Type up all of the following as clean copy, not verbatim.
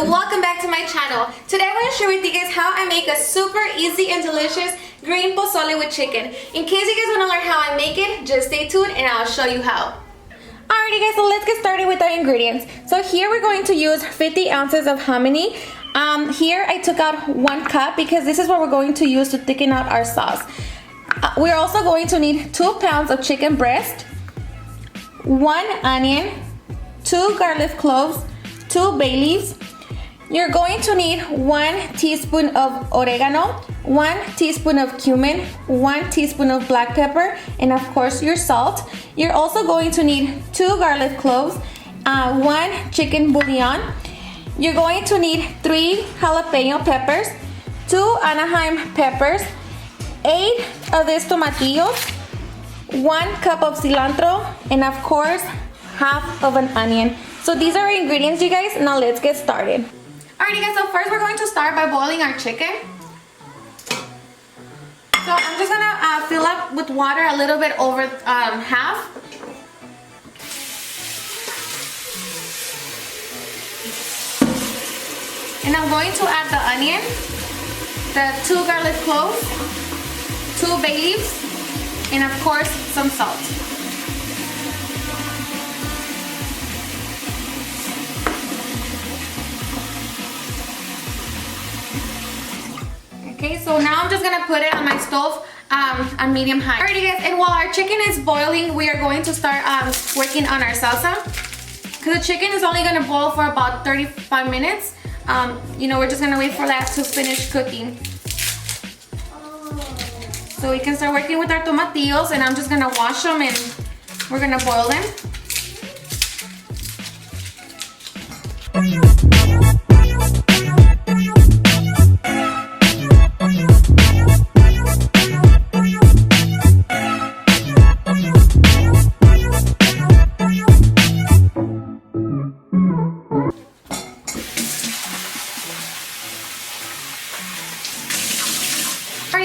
welcome back to my channel. Today I'm going to share with you guys how I make a super easy and delicious green pozole with chicken. In case you guys want to learn how I make it, just stay tuned and I'll show you how. Alrighty guys, so let's get started with our ingredients. So here we're going to use 50 ounces of hominy. Here I took out 1 cup because this is what we're going to use to thicken out our sauce. We're also going to need 2 pounds of chicken breast, 1 onion, 2 garlic cloves, 2 bay leaves. You're going to need 1 teaspoon of oregano, 1 teaspoon of cumin, 1 teaspoon of black pepper, and of course your salt. You're also going to need 2 garlic cloves, 1 chicken bouillon. You're going to need 3 jalapeño peppers, 2 Anaheim peppers, 8 of these tomatillos, 1 cup of cilantro, and of course half of an onion. So these are our ingredients, you guys. Now let's get started. Alrighty guys, so first we're going to start by boiling our chicken. So I'm just gonna fill up with water a little bit over half. And I'm going to add the onion, the 2 garlic cloves, 2 bay leaves, and of course some salt. Okay, so now I'm just gonna put it on my stove on medium high. Alrighty guys, and while our chicken is boiling, we are going to start working on our salsa. Because the chicken is only gonna boil for about 35 minutes. We're just gonna wait for that to finish cooking. So we can start working with our tomatillos, and I'm just gonna wash them and we're gonna boil them.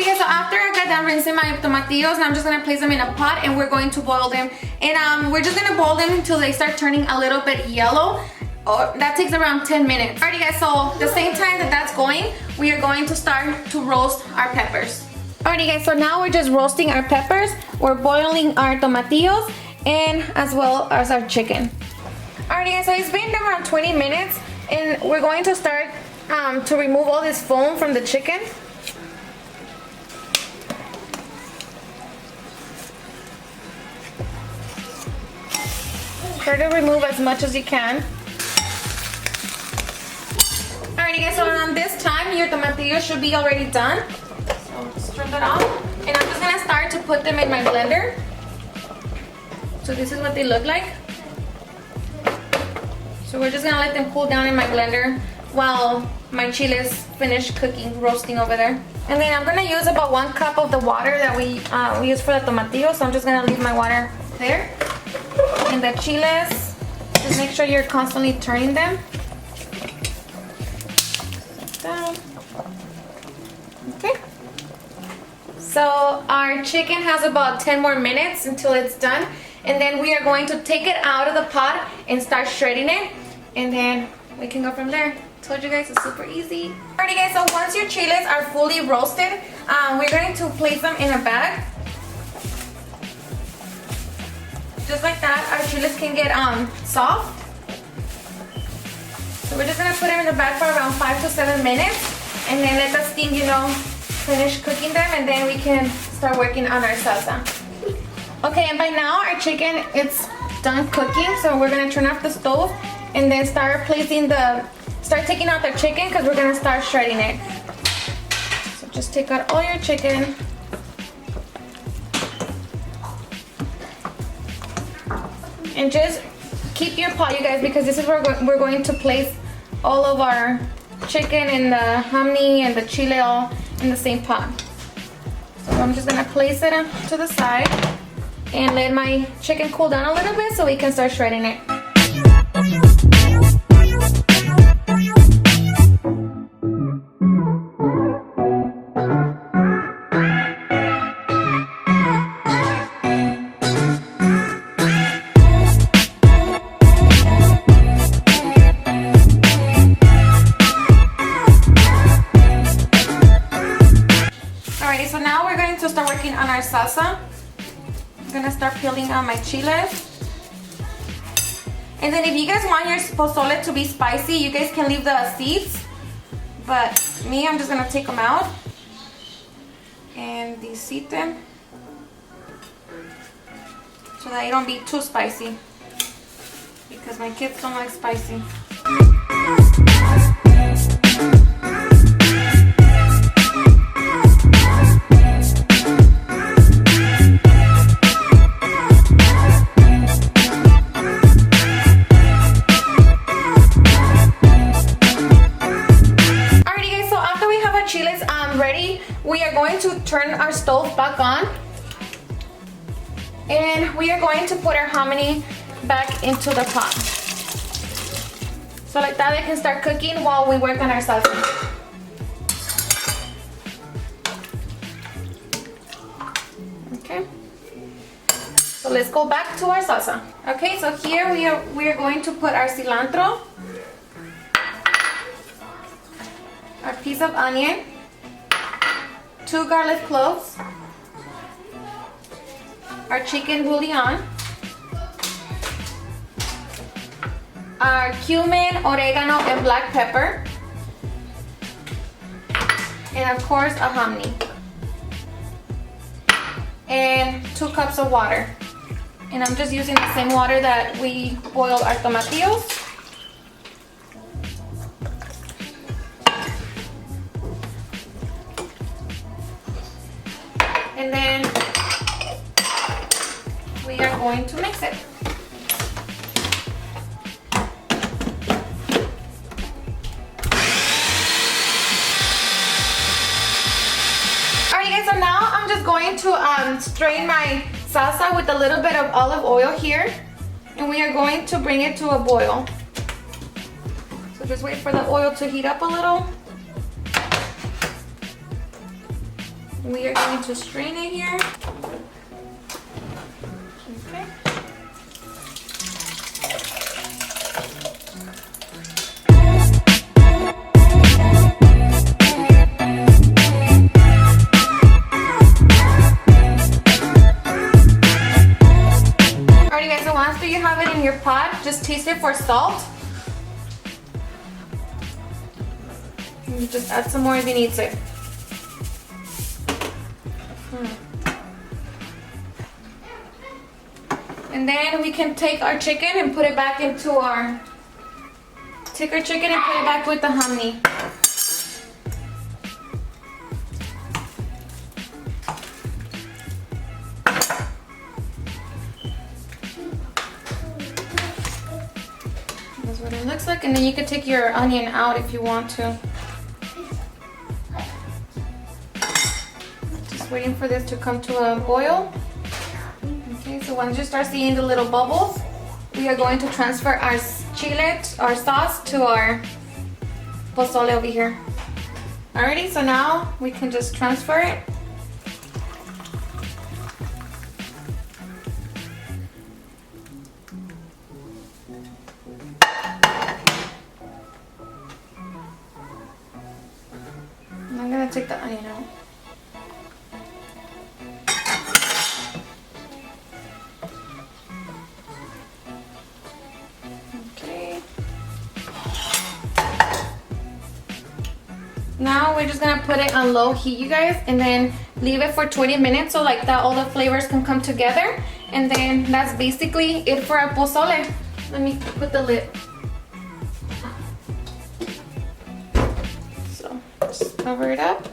So after I got done rinsing my tomatillos, I'm just gonna place them in a pot and we're going to boil them. And we're just gonna boil them until they start turning a little bit yellow. That takes around 10 minutes. Alrighty guys, so the same time that that's going, we are going to start to roast our peppers. Alrighty guys, so now we're just roasting our peppers. We're boiling our tomatillos and as well as our chicken. Alrighty guys, so it's been around 20 minutes and we're going to start to remove all this foam from the chicken. Try to remove as much as you can. Alrighty guys, so around this time your tomatillos should be already done. So just turn that off. And I'm just gonna start to put them in my blender. So this is what they look like. So we're just gonna let them cool down in my blender while my chiles finish cooking, roasting over there. And then I'm gonna use about 1 cup of the water that we use for the tomatillos. So I'm just gonna leave my water there. And the chiles, just make sure you're constantly turning them. Down. Okay. So our chicken has about 10 more minutes until it's done. And then we are going to take it out of the pot and start shredding it. And then we can go from there. Told you guys, it's super easy. Alrighty guys, so once your chiles are fully roasted, we're going to place them in a bag. Just like that, our chiles can get soft. So we're just gonna put them in the bag for around 5 to 7 minutes, and then let the steam, finish cooking them, and then we can start working on our salsa. Okay, and by now our chicken it's done cooking, so we're gonna turn off the stove and then start taking out the chicken because we're gonna start shredding it. So just take out all your chicken. And just keep your pot, you guys, because this is where we're going to place all of our chicken and the hominy and the chile all in the same pot. So I'm just gonna place it to the side and let my chicken cool down a little bit so we can start shredding it. start working on our salsa. I'm gonna start peeling out my chiles. And then if you guys want your pozole to be spicy, you guys can leave the seeds. But me, I'm just gonna take them out and deseed them so that it don't be too spicy, because my kids don't like spicy. We are going to turn our stove back on, and we are going to put our hominy back into the pot. So like that, they can start cooking while we work on our salsa. Okay. So let's go back to our salsa. Okay, so here we are going to put our cilantro, our piece of onion, 2 garlic cloves, our chicken bouillon, our cumin, oregano, and black pepper, and of course a hominy, and 2 cups of water. And I'm just using the same water that we boiled our tomatillos. And then we are going to mix it. Alright guys, so now I'm just going to strain my salsa with a little bit of olive oil here. And we are going to bring it to a boil. So just wait for the oil to heat up a little. We are going to strain it here. Okay. Alrighty guys, so once you have it in your pot, just taste it for salt. And you just add some more if you need it. And then we can take our chicken and put it back into our... Take our chicken and put it back with the hominy. That's what it looks like, and then you can take your onion out if you want to. Just waiting for this to come to a boil. Okay, so once you start seeing the little bubbles, we are going to transfer our chile, our sauce, to our pozole over here. Alrighty, so now we can just transfer it. And I'm gonna take the onion out. Now we're just gonna put it on low heat, you guys, and then leave it for 20 minutes so like that all the flavors can come together. And then that's basically it for our pozole. Let me put the lid. So just cover it up,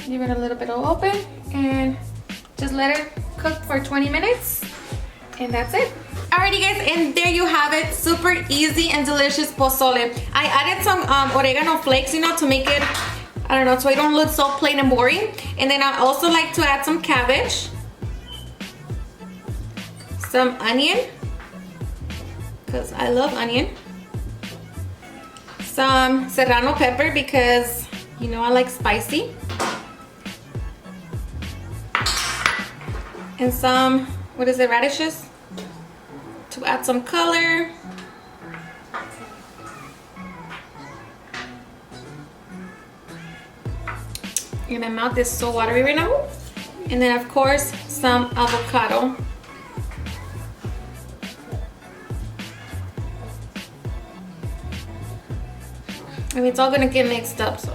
leave it a little bit open, and just let it cook for 20 minutes, and that's it. Alrighty guys, and there you have it. Super easy and delicious pozole. I added some oregano flakes, you know, to make it, I don't know, so it don't look so plain and boring. And then I also like to add some cabbage, some onion, because I love onion, some serrano pepper because, you know, I like spicy, and some, what is it, radishes, to add some color. And my mouth is so watery right now. And then of course, some avocado. I mean, it's all gonna get mixed up, so.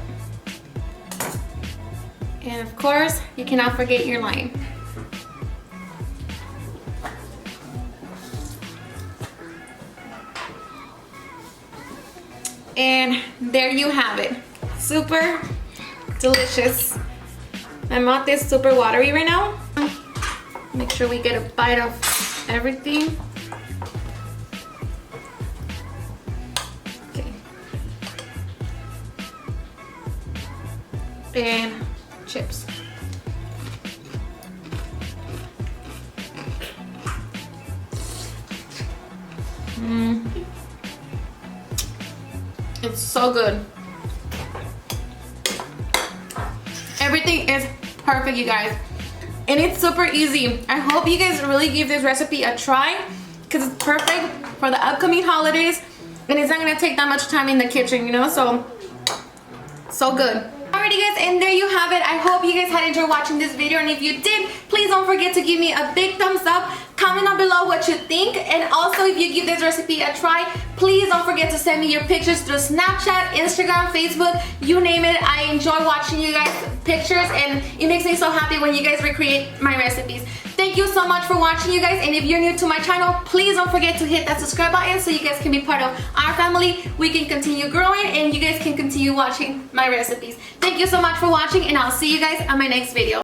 And of course, you cannot forget your lime. And there you have it. Super delicious. My mouth is super watery right now. Make sure we get a bite of everything. Okay. And chips. It's so good. Everything is perfect, you guys. And it's super easy. I hope you guys really give this recipe a try because it's perfect for the upcoming holidays and it's not gonna take that much time in the kitchen, you know, so good. Alrighty guys, and there you have it. I hope you guys had enjoyed watching this video, and if you did, please don't forget to give me a big thumbs up. Comment down below what you think, and also if you give this recipe a try, please don't forget to send me your pictures through Snapchat, Instagram, Facebook, you name it. I enjoy watching you guys' pictures, and it makes me so happy when you guys recreate my recipes. Thank you so much for watching, you guys, and if you're new to my channel, please don't forget to hit that subscribe button so you guys can be part of our family. We can continue growing and you guys can continue watching my recipes. Thank you so much for watching, and I'll see you guys on my next video.